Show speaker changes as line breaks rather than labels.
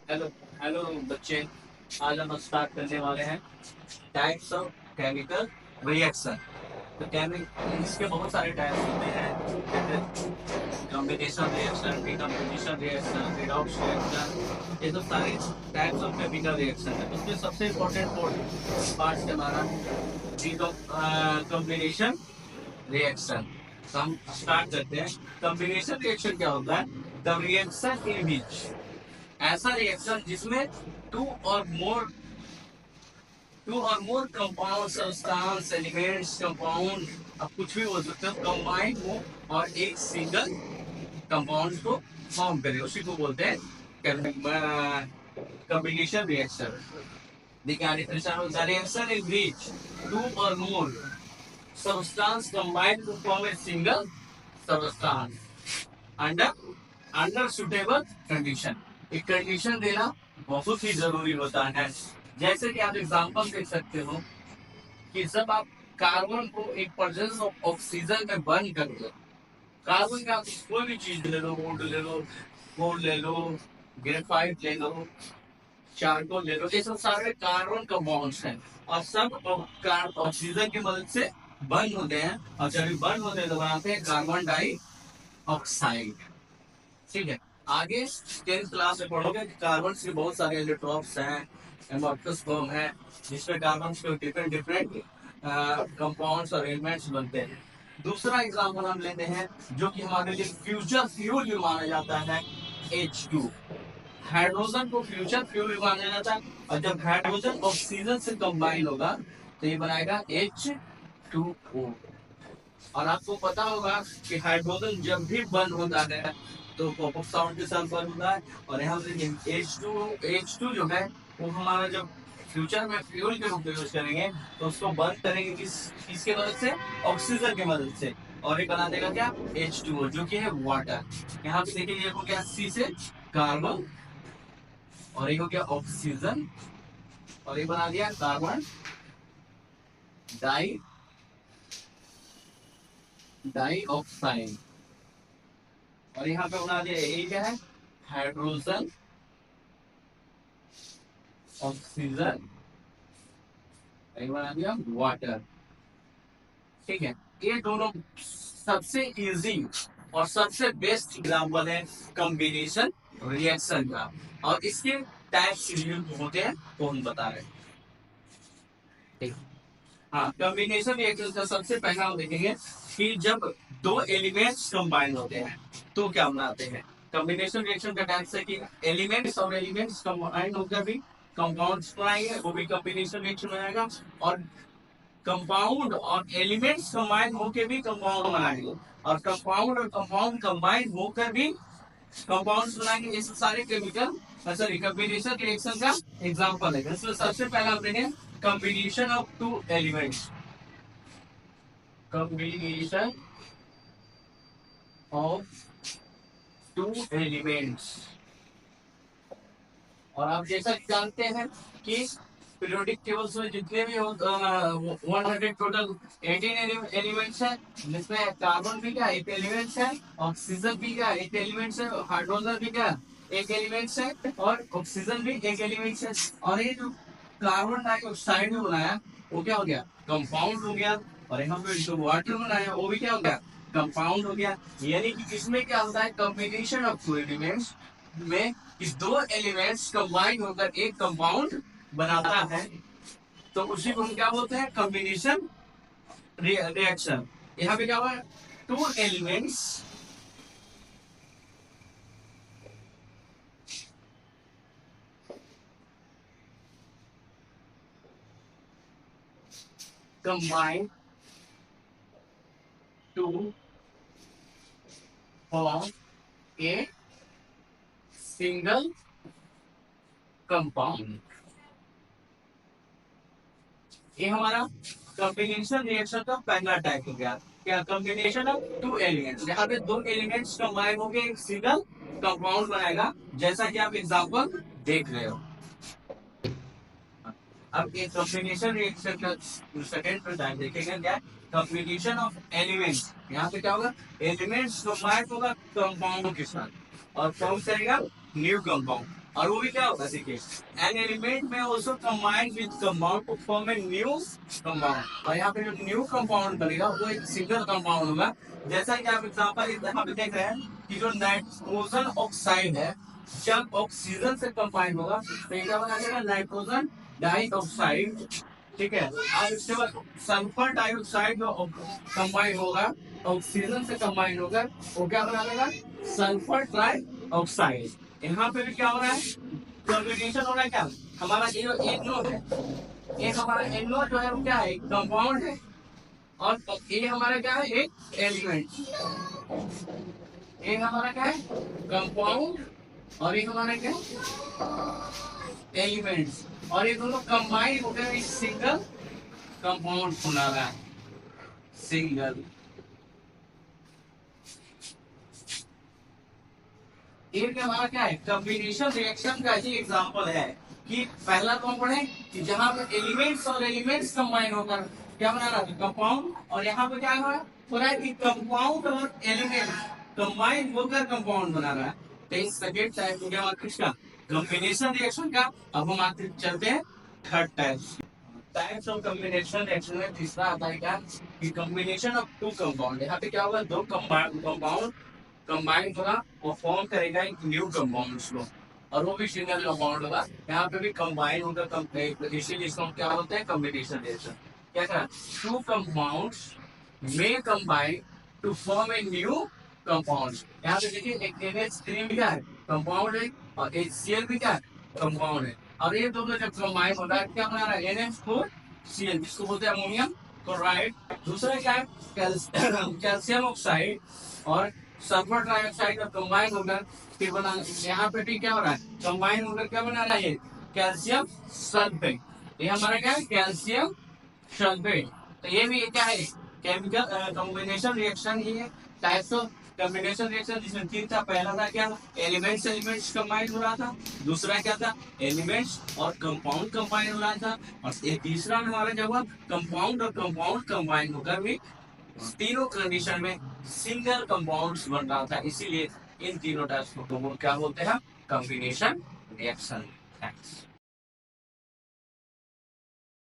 Hello hello बच्चे। आज हम स्टार्ट करने वाले हैं टाइप्स ऑफ केमिकल रिएक्शन। तो केमिकल इसके बहुत सारे टाइप्स होते हैं, जैसे combination reaction, decomposition reaction, redox reaction. ये सब सारे टाइप्स ऑफ केमिकल रिएक्शन है। उसमें सबसे इम्पोर्टेंट पार्ट हमारा कॉम्बिनेशन रिएक्शन। तो हम स्टार्ट करते हैं। कॉम्बिनेशन रिएक्शन क्या होता है? द रिएक्शन इन विच, ऐसा रिएक्शन जिसमें टू और मोर टू और more compound, substance, elements, compound, अब कुछ भी बोल सकते हो, कंबाइन हो और एक सिंगल कंपाउंड को फॉर्म करे, उसी को बोलते हैं कॉम्बिनेशन रिएक्शन। देखिए रिएक्शन इज विच टू और मोर substance combined to form a single substance under suitable condition। एक कंडीशन देना बहुत ही जरूरी होता है। जैसे कि आप एग्जांपल देख सकते हो कि जब आप कार्बन को एक प्रेजेंस ऑफ ऑक्सीजन में बर्न कर दो, कार्बन का कोई भी चीज ले लो, वुड ले लो, गोल्ड ले लो, ग्रेफाइट ले लो, चारकोल ले लो, ये सब सारे कार्बन कंपाउंड्स हैं और सब ऑक्सीजन की मदद से बर्न होते हैं। और जब बर्न होते हैं तो बनाते हैं कार्बन डाई ऑक्साइड। ठीक है, आगे 10th क्लास में पढ़ोगे कि कार्बन के बहुत सारे एलिट्रॉप्स हैं, एमोर्फस फॉर्म है, जिसमें कार्बन के डिफरेंट डिफरेंट कंपाउंड्स और एलिमेंट्स बनते हैं। दूसरा एग्जाम्पल हम लेते हैं जो कि हमारे लिए फ्यूचर फ्यूल भी माना जाता है, H2। हाइड्रोजन को फ्यूचर फ्यूल भी माना जाता है और जब हाइड्रोजन ऑक्सीजन से कंबाइन होगा तो ये बनाएगा H2O। और आपको पता होगा कि हाइड्रोजन जब भी बंद होता है तो पॉप अप साउंड के साथ बंद होता है। और यहाँ पे H2 जो है वो हमारा जब फ्यूचर में फ्यूल के रूप में यूज करेंगे तो उसको बंद करेंगे किसके मदद से? ऑक्सीजन की मदद से। और ये बना देगा क्या? H2O, जो कि है वाटर। यहाँ पे देखिए ये हो गया C से कार्बन और ये हो गया ऑक्सीजन और ये बना दिया कार्बन डाई डाइऑक्साइड। और यहाँ पे बना दिया ये क्या है? हाइड्रोजन ऑक्सीजन, ये बना दिया वाटर। ठीक है, ये दोनों सबसे इजी और सबसे बेस्ट एग्जाम्पल है कॉम्बिनेशन रिएक्शन का। और इसके टाइप्स होते हैं वो हम बता रहे हैं। ठीक, हाँ, कॉम्बिनेशन रिएक्शन का सबसे पहला हम देखेंगे कि जब दो एलिमेंट्स कंबाइन होते हैं तो क्या बनाते हैं। कॉम्बिनेशन रिएक्शन का टाइप है कि एलिमेंट्स और एलिमेंट्स कंबाइन होकर भी कंपाउंड्स बनाएंगे, वो भी कॉम्बिनेशन रिएक्शन बनाएगा। और कंपाउंड और एलिमेंट्स कंबाइन होकर भी कंपाउंड बनाएंगे और कंपाउंड और कंपाउंड कंबाइन होकर भी कंपाउंड्स बनाएंगे। ये सारे केमिकल सॉरी कॉम्बिनेशन रिएक्शन का एग्जांपल है। इसमें सबसे पहला हम देखें combination of two elements. Combination of two elements. और आप जैसा जानते हैं कि पीरियोडिक टेबल्स में जितने भी 100 टोटल 18 एलिमेंट्स हैं, जिसमें कार्बन भी क्या एक एलिमेंट्स है, ऑक्सीजन भी क्या एक एलिमेंट्स है, हाइड्रोजन भी क्या एक एलिमेंट्स है और ऑक्सीजन भी एक एलिमेंट्स है। और ये जो कार्बन डाइऑक्साइड में बनाया वो क्या हो गया? कंपाउंड हो गया। और यहाँ पे जो वाटर बनाया वो भी क्या हो गया? कंपाउंड हो गया। यानी कि इसमें क्या होता है? कॉम्बिनेशन ऑफ टू एलिमेंट्स में इस दो एलिमेंट्स कंबाइन होकर एक कंपाउंड बनाता है, तो उसी को हम क्या बोलते हैं? Combination reaction. यहाँ पे क्या हुआ? Two elements combine to form a single compound. ये हमारा कॉम्बिनेशन रिएक्शन का पहला टाइप हो गया। क्या? Combination of two elements. यहाँ पे दो एलिमेंट्स कंबाइन होकर एक सिंगल कंपाउंड बनाएगा, जैसा कि आप एग्जांपल देख रहे हो। अब ये कॉम्बिनेशन रिएक्शन का सेकंड टाइप देखेंगे क्या? Combination of elements. यहाँ पे क्या होगा? एलिमेंट्स कंबाइन होगा कंपाउंड के साथ और फॉर्म करेगा न्यू कंपाउंड। और वो भी क्या होगा, देखिए एन एलिमेंट में also combine with compound to form a new compound, और यहाँ पे जो न्यू कंपाउंड बनेगा वो एक सिंगल कंपाउंड होगा। जैसा कि आप एग्जाम्पल यहाँ पे देख रहे हैं कि जो नाइट्रोजन ऑक्साइड है जब ऑक्सीजन से कंबाइन होगा तो ये क्या बना देगा, नाइट्रोजन डाइऑक्साइड। ठीक है, अब इसके बाद सल्फर डाइऑक्साइड जो कंबाइन होगा ऑक्सीजन से कंबाइन होकर वो क्या बना देगा, सल्फर ट्राइऑक्साइड। यहाँ पे भी क्या हो रहा है, कॉम्बिनेशन हो रहा है। क्या हमारा ये NO है, ये हमारा NO जो है वो क्या है, एक कंपाउंड है, और ये हमारा क्या है, एक एलिमेंट। ये हमारा क्या है, कंपाउंड, और ये हमारा क्या है, एलिमेंट्स, और ये दोनों कंबाइन होकर एक सिंगल कंपाउंड बना रहा है, सिंगल। एक हमारा क्या है, कॉम्बिनेशन रिएक्शन का ही एग्जांपल है कि पहला तो हम पढ़े कि जहां पे एलिमेंट्स और एलिमेंट्स कंबाइन होकर क्या बना रहा है, कंपाउंड, और यहाँ पे क्या हो रहा है कि कंपाउंड और एलिमेंट कंबाइन होकर कंपाउंड बना रहा है। तो इस सेकेंड टाइप हो गया किसका, कॉम्बिनेशन रिएक्शन का। अब हम आते चलते हैं third types of combination reaction में तीसरा आता है क्या, कि कॉम्बिनेशन ऑफ टू कंपाउंड। यहाँ पे क्या होगा, दो कंपाउंड कंबाइन होगा वो फॉर्म करेगा एक न्यू कंपाउंड को, और वो भी सिंगल कंपाउंड होगा। यहाँ पे भी कंबाइन होगा, इसीलिए इसको क्या होता है, कॉम्बिनेशन रिएक्शन। क्या कहा, टू कंपाउंड्स में combine to form a new compound. यहाँ पे देखिए एक NH3 भी क्या है, कंपाउंड है, और HCl भी क्या है, कंपाउंड है, और ये दोनों जब कंबाइन होता है क्या बना रहा है, NH4Cl, जिसको बोलते हैं अमोनियम क्लोराइड। दूसरा क्या है, कैल्शियम ऑक्साइड और सल्फर ट्राइऑक्साइड का कंबाइन होकर फिर बना, यहाँ पे भी क्या हो रहा है, कंबाइन होकर क्या बना रहा है, कैल्शियम सल्फेट। ये हमारा क्या है, कैल्शियम सल्फेट। तो ये भी क्या है, केमिकल कॉम्बिनेशन रिएक्शन ही है। टाइप्स ऑफ कॉम्बिनेशन रिएक्शन जिसमें तीन था, पहला था क्या, एलिमेंट्स एलिमेंट्स कंबाइन हो रहा था, दूसरा क्या था, एलिमेंट्स और कंपाउंड कंबाइन हो रहा था, और ये तीसरा हमारा जब कंपाउंड और कंपाउंड कंबाइन होकर भी तीनों कंडीशन में सिंगल कंपाउंड्स बन रहा था। इसीलिए इन तीनों टाइप्स को क्या बोलते हैं, कॉम्बिनेशन रिएक्शन। थैंक्स।